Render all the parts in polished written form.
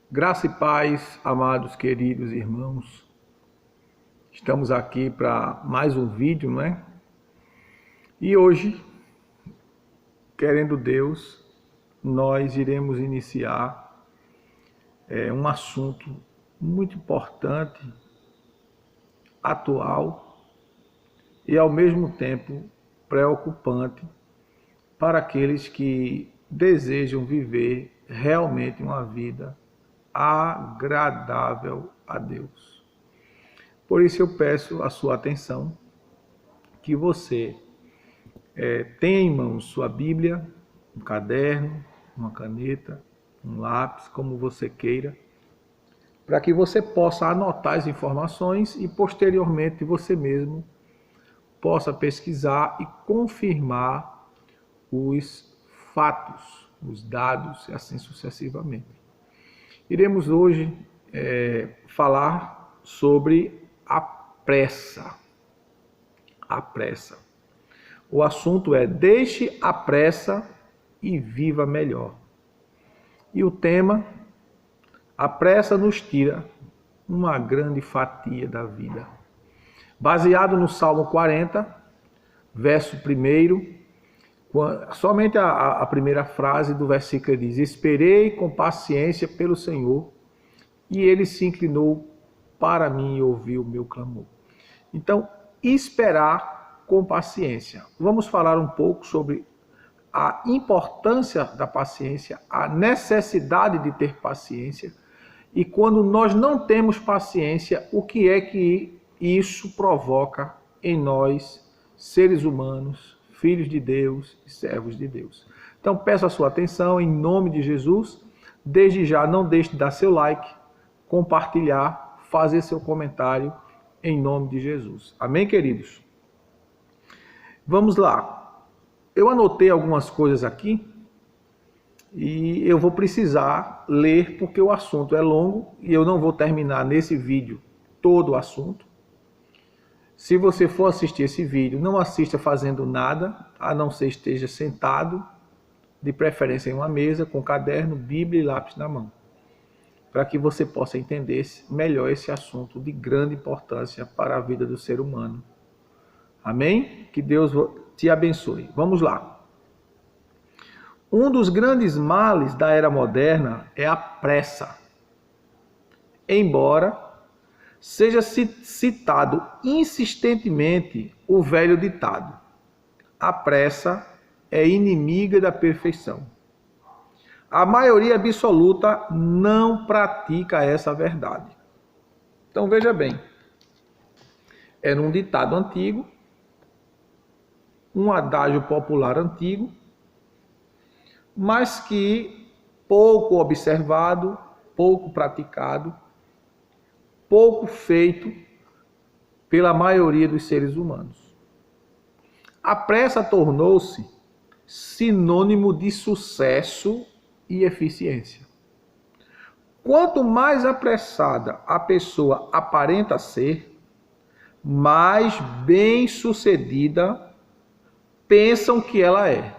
Graça e paz, amados, queridos irmãos. Estamos aqui para mais um vídeo, não é? E hoje, querendo Deus, nós iremos iniciar um assunto muito importante, atual e ao mesmo tempo preocupante para aqueles que desejam viver realmente uma vida agradável a Deus. Por isso eu peço a sua atenção, que você tenha em mãos sua Bíblia, um caderno, uma caneta, um lápis, como você queira, para que você possa anotar as informações e posteriormente você mesmo possa pesquisar e confirmar os fatos, os dados e assim sucessivamente. Iremos hoje falar sobre a pressa. A pressa. O assunto é: deixe a pressa e viva melhor. E o tema: a pressa nos tira uma grande fatia da vida. Baseado no Salmo 40, verso 1, somente a primeira frase do versículo diz: esperei com paciência pelo Senhor, e ele se inclinou para mim e ouviu o meu clamor. Então, esperar com paciência. Vamos falar um pouco sobre a importância da paciência, a necessidade de ter paciência, e quando nós não temos paciência, o que é que isso provoca em nós, seres humanos, filhos de Deus e servos de Deus. Então peço a sua atenção em nome de Jesus. Desde já não deixe de dar seu like, compartilhar, fazer seu comentário em nome de Jesus. Amém, queridos? Vamos lá. Eu anotei algumas coisas aqui e eu vou precisar ler porque o assunto é longo e eu não vou terminar nesse vídeo todo o assunto. Se você for assistir esse vídeo, não assista fazendo nada, a não ser esteja sentado, de preferência em uma mesa, com caderno, Bíblia e lápis na mão, para que você possa entender melhor esse assunto de grande importância para a vida do ser humano. Amém? Que Deus te abençoe. Vamos lá. Um dos grandes males da era moderna é a pressa. Embora seja citado insistentemente o velho ditado: a pressa é inimiga da perfeição. A maioria absoluta não pratica essa verdade. Então veja bem, era um ditado antigo, um adágio popular antigo, mas que pouco observado, pouco praticado, pouco feito pela maioria dos seres humanos. A pressa tornou-se sinônimo de sucesso e eficiência. Quanto mais apressada a pessoa aparenta ser, mais bem-sucedida pensam que ela é.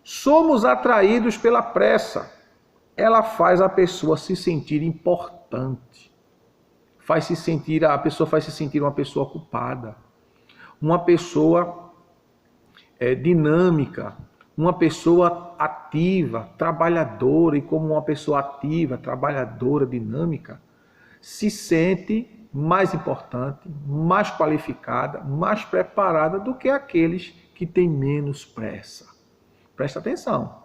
Somos atraídos pela pressa. Ela faz a pessoa se sentir importante. A pessoa faz se sentir uma pessoa ocupada, uma pessoa dinâmica, uma pessoa ativa, trabalhadora, e como uma pessoa ativa, trabalhadora, dinâmica, se sente mais importante, mais qualificada, mais preparada do que aqueles que têm menos pressa. Presta atenção.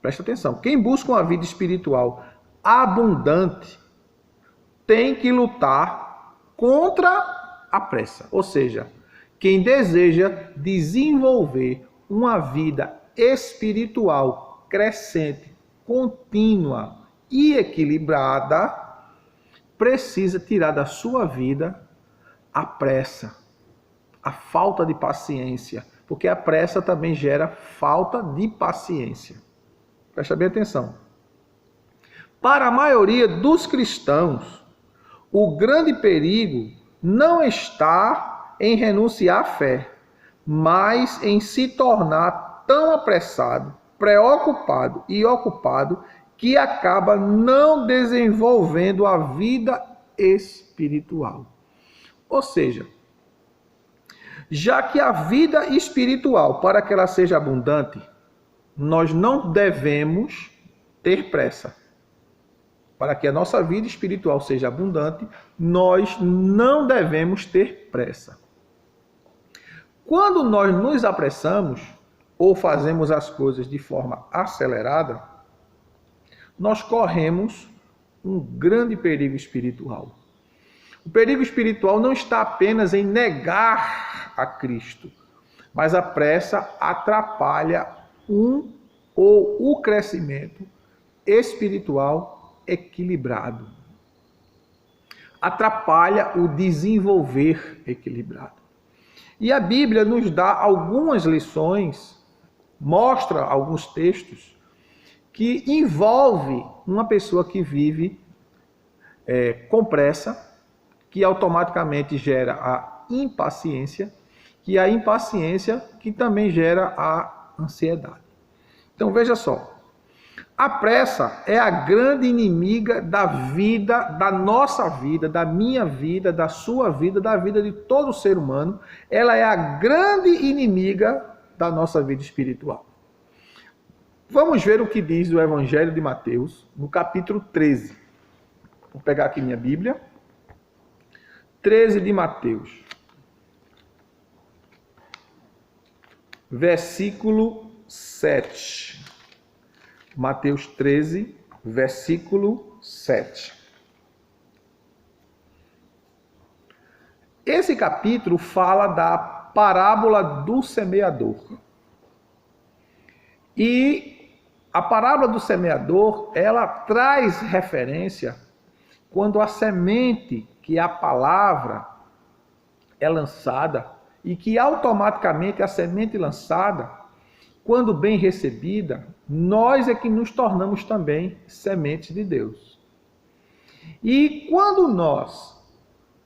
Presta atenção, quem busca uma vida espiritual abundante tem que lutar contra a pressa. Ou seja, quem deseja desenvolver uma vida espiritual crescente, contínua e equilibrada, precisa tirar da sua vida a pressa, a falta de paciência, porque a pressa também gera falta de paciência. Presta bem atenção. Para a maioria dos cristãos, o grande perigo não está em renunciar à fé, mas em se tornar tão apressado, preocupado e ocupado que acaba não desenvolvendo a vida espiritual. Ou seja, já que a vida espiritual, para que ela seja abundante, nós não devemos ter pressa. Para que a nossa vida espiritual seja abundante, nós não devemos ter pressa. Quando nós nos apressamos ou fazemos as coisas de forma acelerada, nós corremos um grande perigo espiritual. O perigo espiritual não está apenas em negar a Cristo, mas a pressa atrapalha o crescimento espiritual equilibrado. Atrapalha o desenvolver equilibrado. E a Bíblia nos dá algumas lições, mostra alguns textos que envolve uma pessoa que vive com pressa, que automaticamente gera a impaciência, e a impaciência que também gera a ansiedade. Então veja só, a pressa é a grande inimiga da vida, da nossa vida, da minha vida, da sua vida, da vida de todo ser humano. Ela é a grande inimiga da nossa vida espiritual. Vamos ver o que diz o Evangelho de Mateus, no capítulo 13. Vou pegar aqui minha Bíblia. 13 de Mateus. Versículo 7. Mateus 13, versículo 7. Esse capítulo fala da parábola do semeador. E a parábola do semeador, ela traz referência quando a semente, que é a palavra, é lançada, e que automaticamente a semente lançada, quando bem recebida, nós é que nos tornamos também sementes de Deus. E quando nós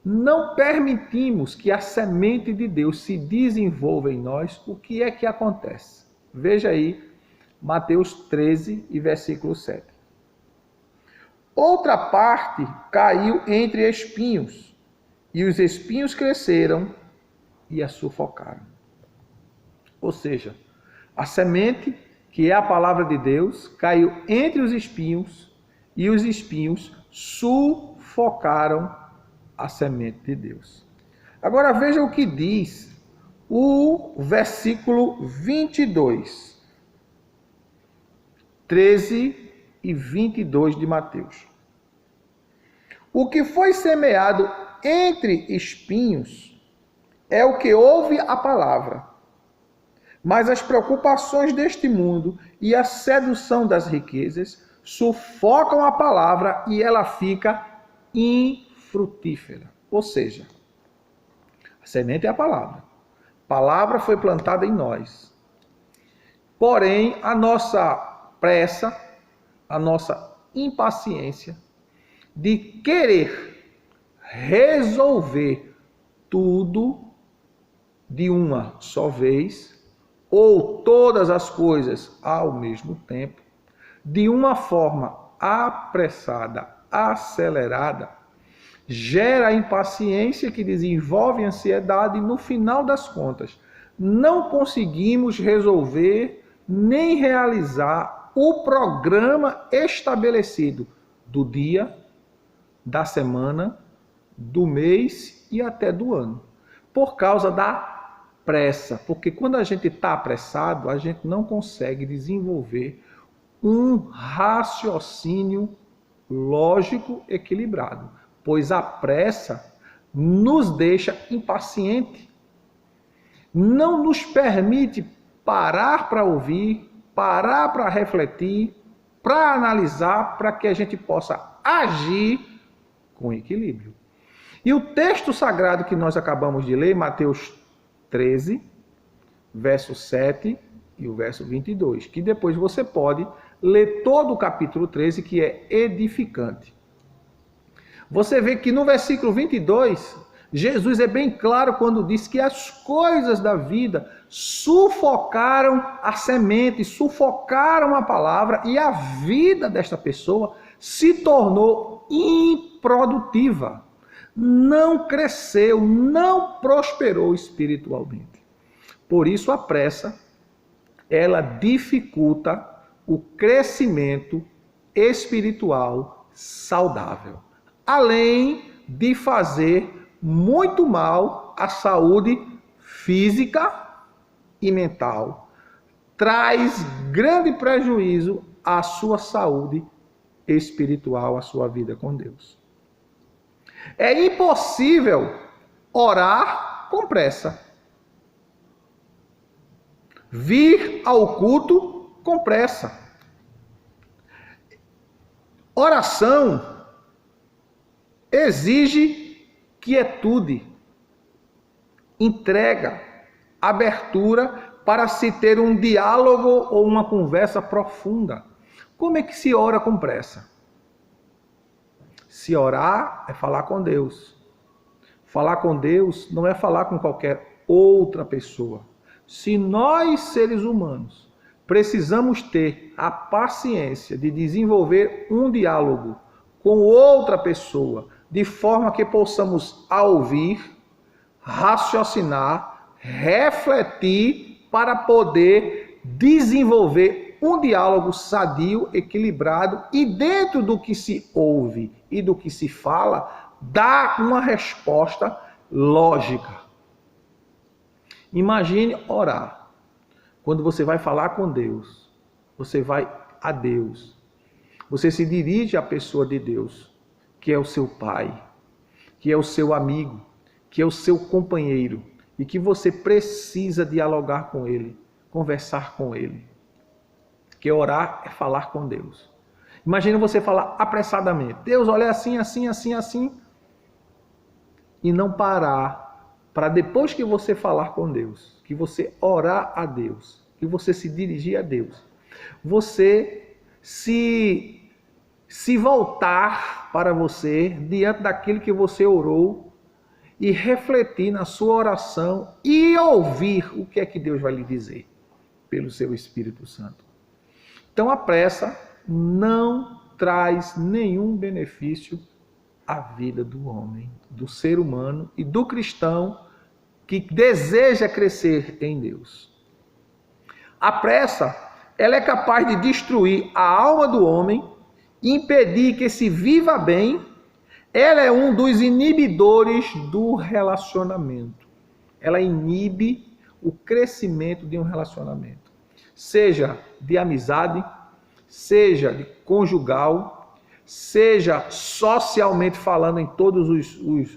não permitimos que a semente de Deus se desenvolva em nós, o que é que acontece? Veja aí, Mateus 13 e versículo 7. Outra parte caiu entre espinhos, e os espinhos cresceram e a sufocaram. Ou seja, a semente, que é a palavra de Deus, caiu entre os espinhos e os espinhos sufocaram a semente de Deus. Agora veja o que diz o versículo 22, 13 e 22 de Mateus. O que foi semeado entre espinhos é o que ouve a palavra. Mas as preocupações deste mundo e a sedução das riquezas sufocam a palavra e ela fica infrutífera. Ou seja, a semente é a palavra. A palavra foi plantada em nós. Porém, a nossa pressa, a nossa impaciência de querer resolver tudo de uma só vez, ou todas as coisas ao mesmo tempo, de uma forma apressada, acelerada, gera impaciência que desenvolve ansiedade e no final das contas não conseguimos resolver nem realizar o programa estabelecido do dia, da semana, do mês e até do ano, por causa da pressa, porque quando a gente está apressado, a gente não consegue desenvolver um raciocínio lógico equilibrado, pois a pressa nos deixa impaciente, não nos permite parar para ouvir, parar para refletir, para analisar, para que a gente possa agir com equilíbrio. E o texto sagrado que nós acabamos de ler, Mateus 13, verso 7 e o verso 22, que depois você pode ler todo o capítulo 13, que é edificante. Você vê que no versículo 22, Jesus é bem claro quando diz que as coisas da vida sufocaram a semente, sufocaram a palavra e a vida desta pessoa se tornou improdutiva. Não cresceu, não prosperou espiritualmente. Por isso a pressa, ela dificulta o crescimento espiritual saudável, além de fazer muito mal à saúde física e mental. Traz grande prejuízo à sua saúde espiritual, à sua vida com Deus. É impossível orar com pressa. Vir ao culto com pressa. Oração exige quietude, entrega, abertura para se ter um diálogo ou uma conversa profunda. Como é que se ora com pressa? Se orar é falar com Deus. Falar com Deus não é falar com qualquer outra pessoa. Se nós, seres humanos, precisamos ter a paciência de desenvolver um diálogo com outra pessoa, de forma que possamos ouvir, raciocinar, refletir, para poder desenvolver um diálogo sadio, equilibrado, e dentro do que se ouve e do que se fala, dar uma resposta lógica. Imagine orar. Quando você vai falar com Deus, você vai a Deus. Você se dirige à pessoa de Deus, que é o seu Pai, que é o seu amigo, que é o seu companheiro, e que você precisa dialogar com Ele, conversar com Ele. Que orar é falar com Deus. Imagine você falar apressadamente. Deus, olha assim, assim, assim, assim. E não parar para depois que você falar com Deus, que você orar a Deus, que você se dirigir a Deus, você se voltar para você diante daquilo que você orou e refletir na sua oração e ouvir o que é que Deus vai lhe dizer pelo seu Espírito Santo. Então a pressa não traz nenhum benefício à vida do homem, do ser humano e do cristão que deseja crescer em Deus. A pressa, ela é capaz de destruir a alma do homem, impedir que se viva bem. Ela é um dos inibidores do relacionamento. Ela inibe o crescimento de um relacionamento, seja de amizade, seja de conjugal, seja socialmente falando em todos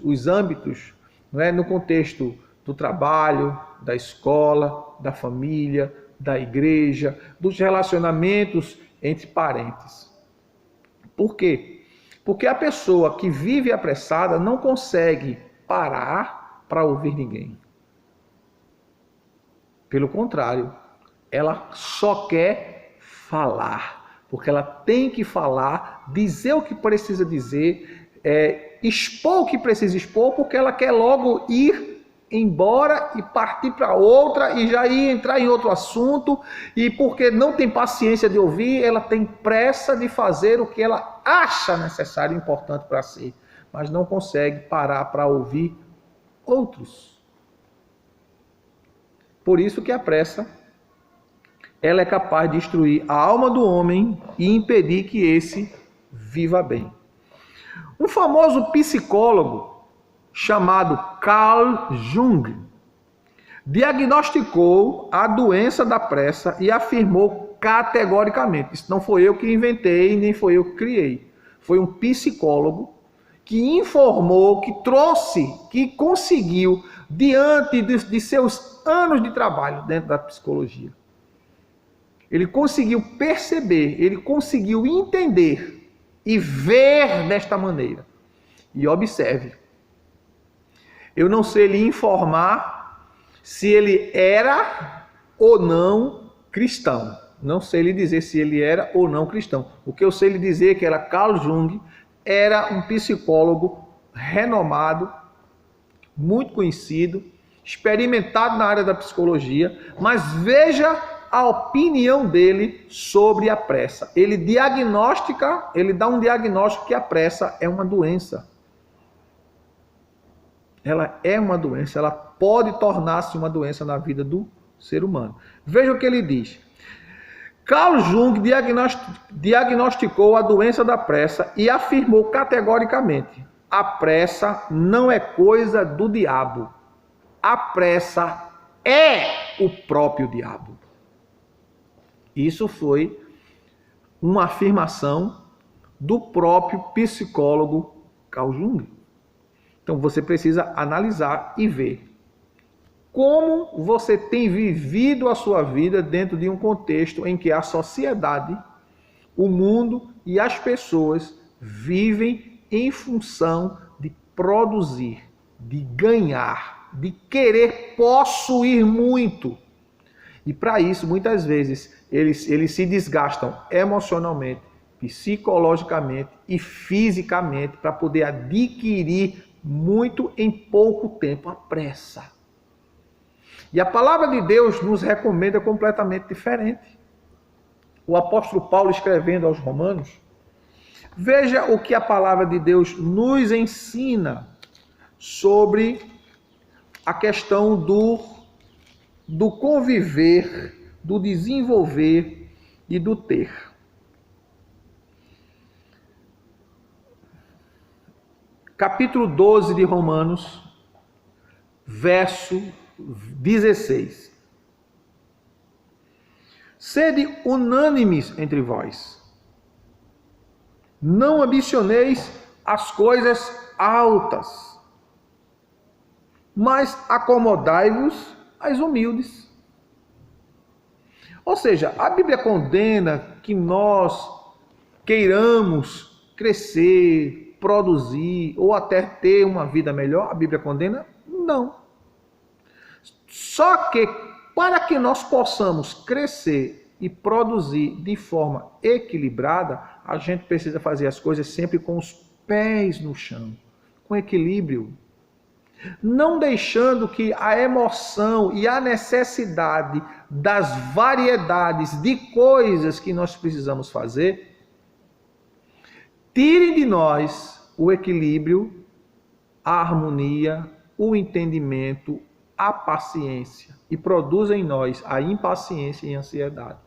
os âmbitos, não é? No contexto do trabalho, da escola, da família, da igreja, dos relacionamentos entre parentes. Por quê? Porque a pessoa que vive apressada não consegue parar para ouvir ninguém. Pelo contrário, ela só quer falar, porque ela tem que falar, dizer o que precisa dizer, expor o que precisa expor, porque ela quer logo ir embora e partir para outra e já ir entrar em outro assunto, e porque não tem paciência de ouvir, ela tem pressa de fazer o que ela acha necessário e importante para si, mas não consegue parar para ouvir outros. Por isso que a pressa, ela é capaz de destruir a alma do homem e impedir que esse viva bem. Um famoso psicólogo chamado Carl Jung diagnosticou a doença da pressa e afirmou categoricamente: isso não foi eu que inventei, nem foi eu que criei. Foi um psicólogo que informou, que trouxe, que conseguiu, diante de seus anos de trabalho dentro da psicologia, ele conseguiu perceber, ele conseguiu entender e ver desta maneira. E observe, eu não sei lhe informar se ele era ou não cristão. Não sei lhe dizer se ele era ou não cristão. O que eu sei lhe dizer é que era Carl Jung, era um psicólogo renomado, muito conhecido, experimentado na área da psicologia, mas veja a opinião dele sobre a pressa. Ele dá um diagnóstico que a pressa é uma doença. Ela é uma doença, ela pode tornar-se uma doença na vida do ser humano. Veja o que ele diz. Carl Jung diagnosticou a doença da pressa e afirmou categoricamente: a pressa não é coisa do diabo. A pressa é o próprio diabo. Isso foi uma afirmação do próprio psicólogo Carl Jung. Então você precisa analisar e ver como você tem vivido a sua vida dentro de um contexto em que a sociedade, o mundo e as pessoas vivem em função de produzir, de ganhar, de querer possuir muito. E para isso, muitas vezes, eles se desgastam emocionalmente, psicologicamente e fisicamente para poder adquirir muito em pouco tempo, a pressa. E a palavra de Deus nos recomenda completamente diferente. O apóstolo Paulo, escrevendo aos Romanos, veja o que a palavra de Deus nos ensina sobre a questão do conviver, do desenvolver e do ter. Capítulo 12 de Romanos, verso 16. Sede unânimes entre vós. Não ambicioneis as coisas altas, mas acomodai-vos às humildes. Ou seja, a Bíblia condena que nós queiramos crescer, produzir ou até ter uma vida melhor. A Bíblia condena? Não. Só que para que nós possamos crescer e produzir de forma equilibrada, a gente precisa fazer as coisas sempre com os pés no chão, com equilíbrio. Não deixando que a emoção e a necessidade das variedades de coisas que nós precisamos fazer tirem de nós o equilíbrio, a harmonia, o entendimento, a paciência e produzam em nós a impaciência e a ansiedade.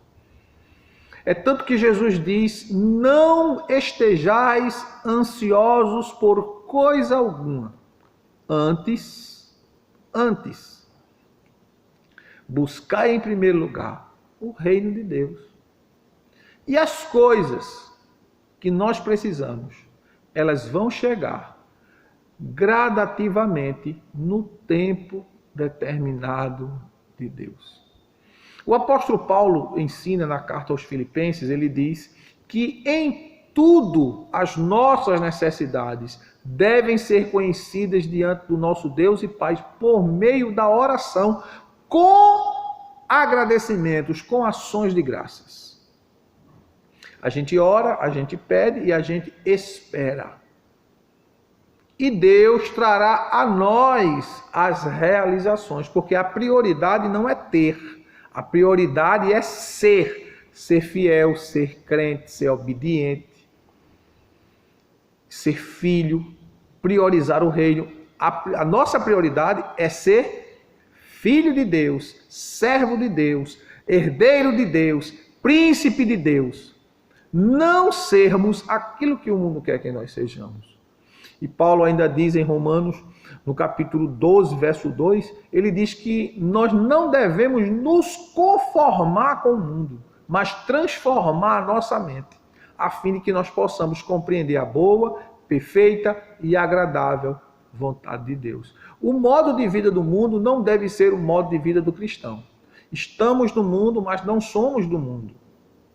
É tanto que Jesus diz: não estejais ansiosos por coisa alguma. Antes, buscai em primeiro lugar o reino de Deus. E as coisas que nós precisamos, elas vão chegar gradativamente no tempo determinado de Deus. O apóstolo Paulo ensina na carta aos Filipenses, ele diz que em tudo as nossas necessidades devem ser conhecidas diante do nosso Deus e Pai por meio da oração, com agradecimentos, com ações de graças. A gente ora, a gente pede e a gente espera. E Deus trará a nós as realizações, porque a prioridade não é ter, a prioridade é ser fiel, ser crente, ser obediente, ser filho, priorizar o reino. A nossa prioridade é ser filho de Deus, servo de Deus, herdeiro de Deus, príncipe de Deus. Não sermos aquilo que o mundo quer que nós sejamos. E Paulo ainda diz em Romanos, no capítulo 12, verso 2, ele diz que nós não devemos nos conformar com o mundo, mas transformar a nossa mente, a fim de que nós possamos compreender a boa, perfeita e agradável vontade de Deus. O modo de vida do mundo não deve ser o modo de vida do cristão. Estamos no mundo, mas não somos do mundo.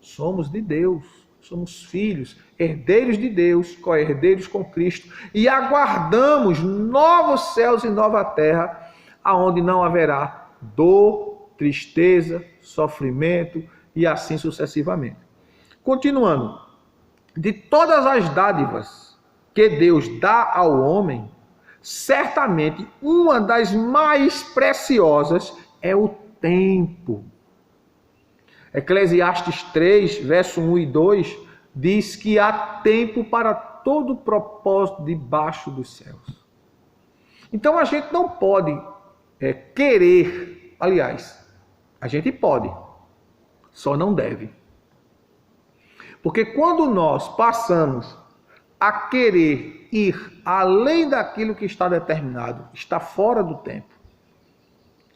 Somos de Deus, somos filhos, herdeiros de Deus, co-herdeiros com Cristo, e aguardamos novos céus e nova terra, aonde não haverá dor, tristeza, sofrimento e assim sucessivamente. Continuando, de todas as dádivas que Deus dá ao homem, certamente uma das mais preciosas é o tempo. Eclesiastes 3, verso 1 e 2, diz que há tempo para todo propósito debaixo dos céus. Então a gente não pode querer, aliás, a gente pode, só não deve. Porque quando nós passamos a querer ir além daquilo que está determinado, está fora do tempo.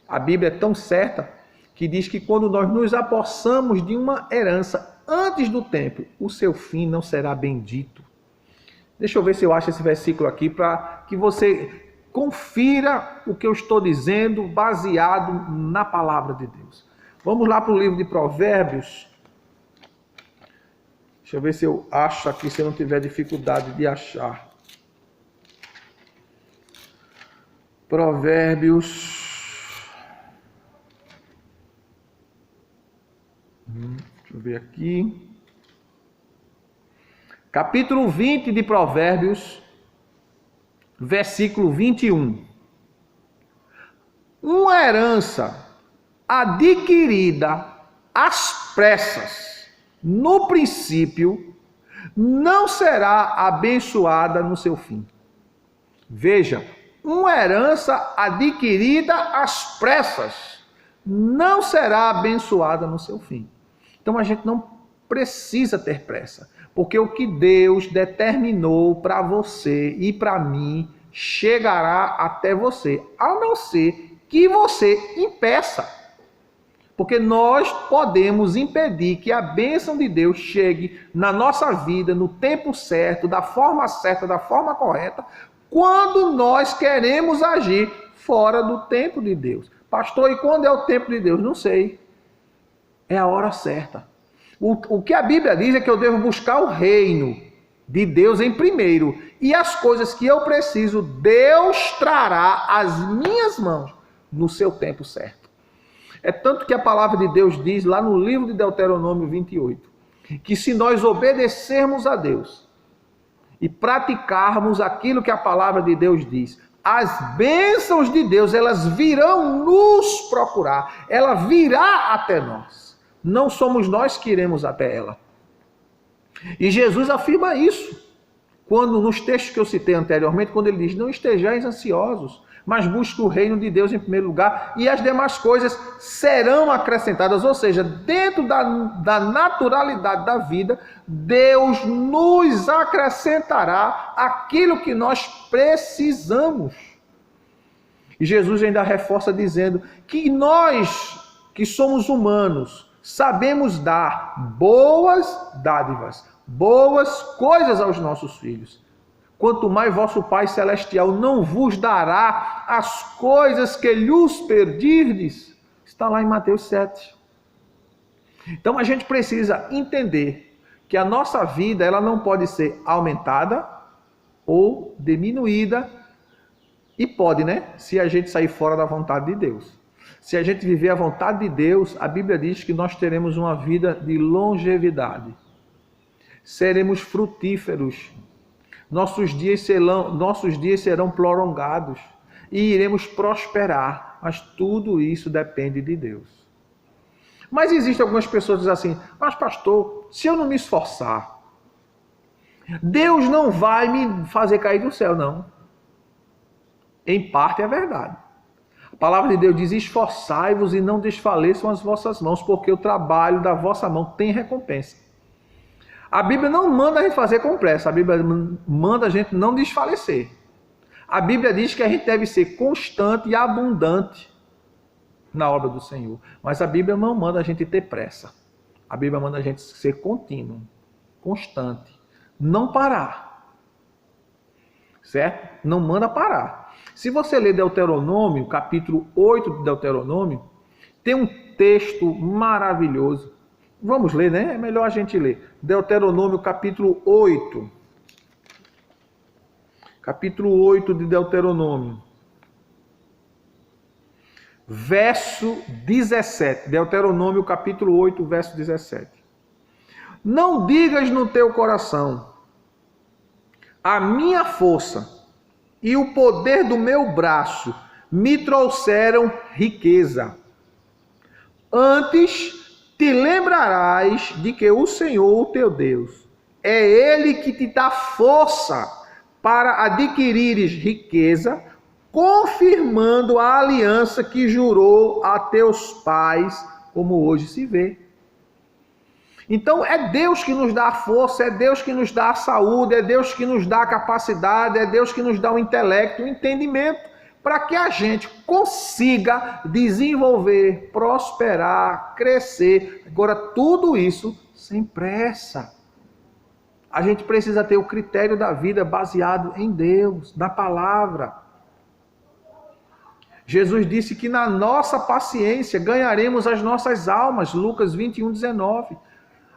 A Bíblia é tão certa que diz que quando nós nos apossamos de uma herança antes do tempo, o seu fim não será bendito. Deixa eu ver se eu acho esse versículo aqui para que você confira o que eu estou dizendo baseado na palavra de Deus. Vamos lá para o livro de Provérbios. Deixa eu ver se eu acho aqui, se eu não tiver dificuldade de achar. Provérbios. Deixa eu ver aqui. Capítulo 20 de Provérbios, versículo 21. Uma herança adquirida às pressas, no princípio, não será abençoada no seu fim. Veja, uma herança adquirida às pressas não será abençoada no seu fim. Então a gente não precisa ter pressa, porque o que Deus determinou para você e para mim chegará até você, a não ser que você impeça. Porque nós podemos impedir que a bênção de Deus chegue na nossa vida, no tempo certo, da forma correta, quando nós queremos agir fora do tempo de Deus. Pastor, e quando é o tempo de Deus? Não sei. É a hora certa. O que a Bíblia diz é que eu devo buscar o reino de Deus em primeiro. E as coisas que eu preciso, Deus trará às minhas mãos no seu tempo certo. É tanto que a palavra de Deus diz lá no livro de Deuteronômio 28, que se nós obedecermos a Deus e praticarmos aquilo que a palavra de Deus diz, as bênçãos de Deus, elas virão nos procurar, ela virá até nós. Não somos nós que iremos até ela. E Jesus afirma isso, quando nos textos que eu citei anteriormente, quando ele diz, não estejais ansiosos, mas busque o reino de Deus em primeiro lugar, e as demais coisas serão acrescentadas. Ou seja, dentro da naturalidade da vida, Deus nos acrescentará aquilo que nós precisamos. E Jesus ainda reforça dizendo que nós, que somos humanos, sabemos dar boas dádivas, boas coisas aos nossos filhos. Quanto mais vosso Pai Celestial não vos dará as coisas que lhes pedirdes. Está lá em Mateus 7. Então a gente precisa entender que a nossa vida ela não pode ser aumentada ou diminuída. E pode, né? Se a gente sair fora da vontade de Deus. Se a gente viver a vontade de Deus, a Bíblia diz que nós teremos uma vida de longevidade. Seremos frutíferos. Nossos dias serão prolongados e iremos prosperar, mas tudo isso depende de Deus. Mas existem algumas pessoas que dizem assim, mas pastor, se eu não me esforçar, Deus não vai me fazer cair do céu, não. Em parte é verdade. A palavra de Deus diz, esforçai-vos e não desfaleçam as vossas mãos, porque o trabalho da vossa mão tem recompensa. A Bíblia não manda a gente fazer com pressa, a Bíblia manda a gente não desfalecer. A Bíblia diz que a gente deve ser constante e abundante na obra do Senhor. Mas a Bíblia não manda a gente ter pressa. A Bíblia manda a gente ser contínuo, constante, não parar. Certo? Não manda parar. Se você ler Deuteronômio, capítulo 8 de Deuteronômio, tem um texto maravilhoso. Vamos ler, né? É melhor a gente ler. Deuteronômio, capítulo 8. Capítulo 8 de Deuteronômio. Verso 17. Deuteronômio, capítulo 8, verso 17. Não digas no teu coração, a minha força e o poder do meu braço me trouxeram riqueza. Antes te lembrarás de que o Senhor, o teu Deus, é Ele que te dá força para adquirires riqueza, confirmando a aliança que jurou a teus pais, como hoje se vê. Então é Deus que nos dá a força, é Deus que nos dá a saúde, é Deus que nos dá a capacidade, é Deus que nos dá o intelecto, o entendimento, para que a gente consiga desenvolver, prosperar, crescer. Agora, tudo isso sem pressa. A gente precisa ter o critério da vida baseado em Deus, na palavra. Jesus disse que na nossa paciência ganharemos as nossas almas, Lucas 21:19.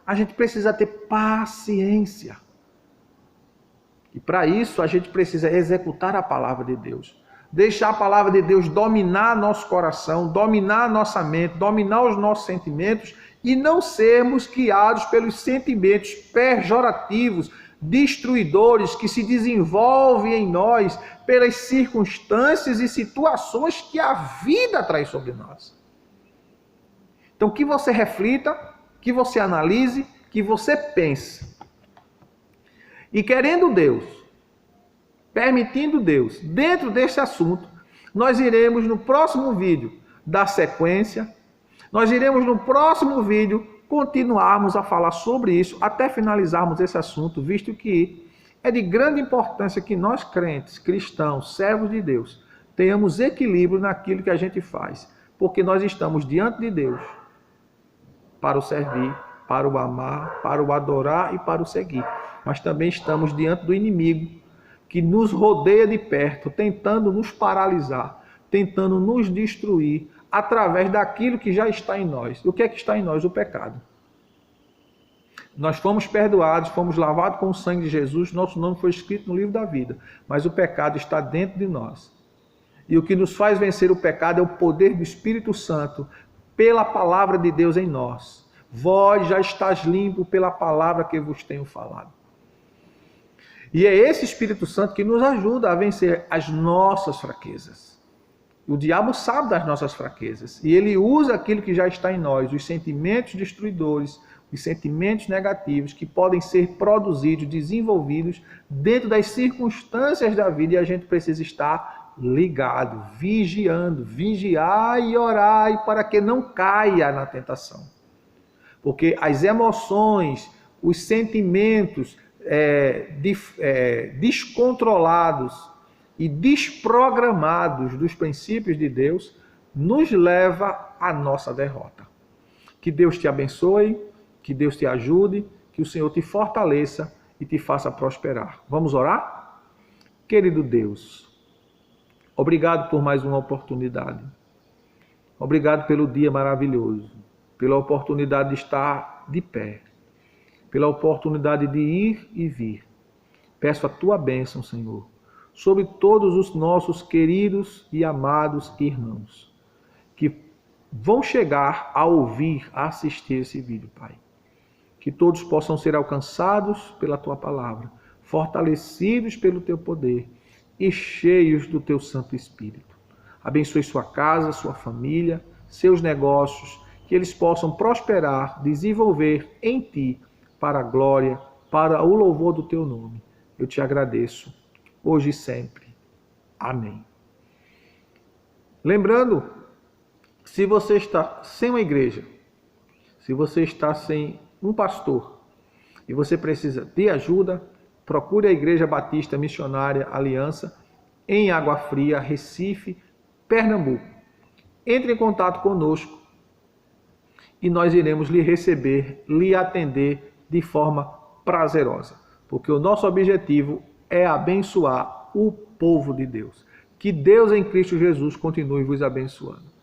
A gente precisa ter paciência. E para isso a gente precisa executar a palavra de Deus. Deixar a palavra de Deus dominar nosso coração, dominar nossa mente, dominar os nossos sentimentos e não sermos guiados pelos sentimentos pejorativos, destruidores que se desenvolvem em nós pelas circunstâncias e situações que a vida traz sobre nós. Então que você reflita, que você analise, que você pense. E querendo Deus, permitindo Deus, dentro deste assunto, nós iremos no próximo vídeo dar sequência, nós iremos no próximo vídeo continuarmos a falar sobre isso até finalizarmos esse assunto, visto que é de grande importância que nós crentes, cristãos, servos de Deus, tenhamos equilíbrio naquilo que a gente faz, porque nós estamos diante de Deus para o servir, para o amar, para o adorar e para o seguir, mas também estamos diante do inimigo que nos rodeia de perto, tentando nos paralisar, tentando nos destruir através daquilo que já está em nós. O que é que está em nós? O pecado. Nós fomos perdoados, fomos lavados com o sangue de Jesus, nosso nome foi escrito no livro da vida, mas o pecado está dentro de nós. E o que nos faz vencer o pecado é o poder do Espírito Santo pela palavra de Deus em nós. Vós já estás limpo pela palavra que vos tenho falado. E é esse Espírito Santo que nos ajuda a vencer as nossas fraquezas. O diabo sabe das nossas fraquezas e ele usa aquilo que já está em nós, os sentimentos destruidores, os sentimentos negativos que podem ser produzidos, desenvolvidos dentro das circunstâncias da vida, e a gente precisa estar ligado, vigiando, vigiar e orar para que não caia na tentação. Porque as emoções, os sentimentos descontrolados e desprogramados dos princípios de Deus nos leva à nossa derrota. Que Deus te abençoe, que Deus te ajude, que o Senhor te fortaleça e te faça prosperar. Vamos orar? Querido Deus, obrigado por mais uma oportunidade. Obrigado pelo dia maravilhoso, pela oportunidade de estar de pé, pela oportunidade de ir e vir. Peço a tua bênção, Senhor, sobre todos os nossos queridos e amados irmãos, que vão chegar a ouvir, a assistir esse vídeo, Pai. Que todos possam ser alcançados pela tua palavra, fortalecidos pelo teu poder e cheios do teu Santo Espírito. Abençoe sua casa, sua família, seus negócios, que eles possam prosperar, desenvolver em ti, para a glória, para o louvor do teu nome. Eu te agradeço, hoje e sempre. Amém. Lembrando, se você está sem uma igreja, se você está sem um pastor e você precisa de ajuda, procure a Igreja Batista Missionária Aliança em Água Fria, Recife, Pernambuco. Entre em contato conosco e nós iremos lhe receber, lhe atender de forma prazerosa, porque o nosso objetivo é abençoar o povo de Deus. Que Deus em Cristo Jesus continue vos abençoando.